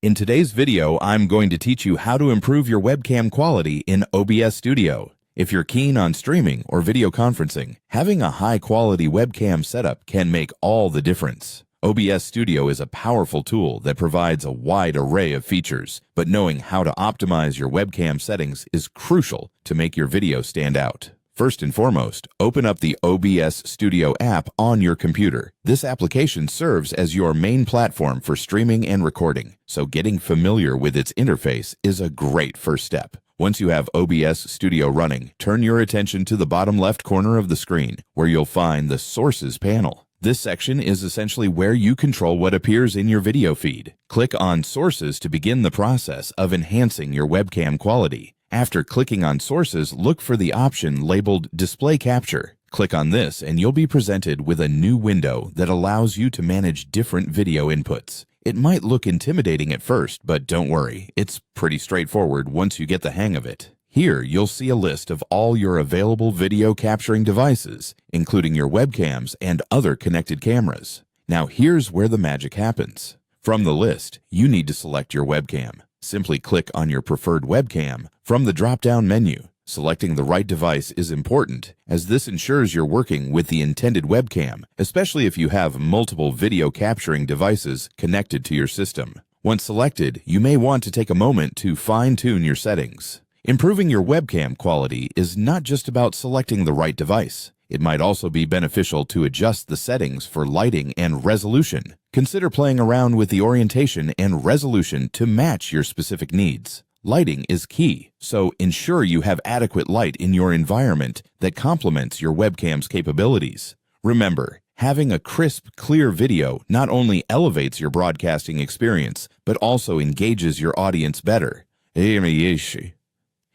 In today's video, I'm going to teach you how to improve your webcam quality in OBS Studio. If you're keen on streaming or video conferencing, having a high-quality webcam setup can make all the difference. OBS Studio is a powerful tool that provides a wide array of features, but knowing how to optimize your webcam settings is crucial to make your video stand out. First and foremost, open up the OBS Studio app on your computer. This application serves as your main platform for streaming and recording, so getting familiar with its interface is a great first step. Once you have OBS Studio running, turn your attention to the bottom left corner of the screen, where you'll find the Sources panel. This section is essentially where you control what appears in your video feed. Click on Sources to begin the process of enhancing your webcam quality. After clicking on Sources, look for the option labeled Display Capture. Click on this and you'll be presented with a new window that allows you to manage different video inputs. It might look intimidating at first, but don't worry, it's pretty straightforward once you get the hang of it. Here, you'll see a list of all your available video capturing devices, including your webcams and other connected cameras. Now here's where the magic happens. From the list, you need to select your webcam. Simply click on your preferred webcam from the drop-down menu. Selecting the right device is important, as this ensures you're working with the intended webcam, especially if you have multiple video capturing devices connected to your system. Once selected, you may want to take a moment to fine-tune your settings. Improving your webcam quality is not just about selecting the right device. It might also be beneficial to adjust the settings for lighting and resolution. Consider playing around with the orientation and resolution to match your specific needs. Lighting is key, so ensure you have adequate light in your environment that complements your webcam's capabilities. Remember, having a crisp, clear video not only elevates your broadcasting experience, but also engages your audience better.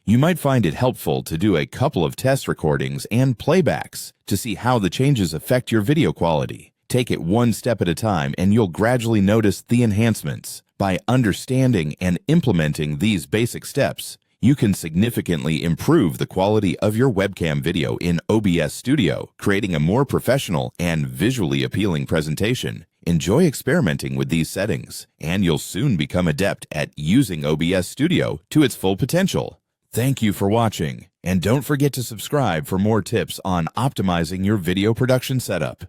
You might find it helpful to do a couple of test recordings and playbacks to see how the changes affect your video quality. Take it one step at a time and you'll gradually notice the enhancements. By understanding and implementing these basic steps, you can significantly improve the quality of your webcam video in OBS Studio, creating a more professional and visually appealing presentation. Enjoy experimenting with these settings, and you'll soon become adept at using OBS Studio to its full potential. Thank you for watching, and don't forget to subscribe for more tips on optimizing your video production setup.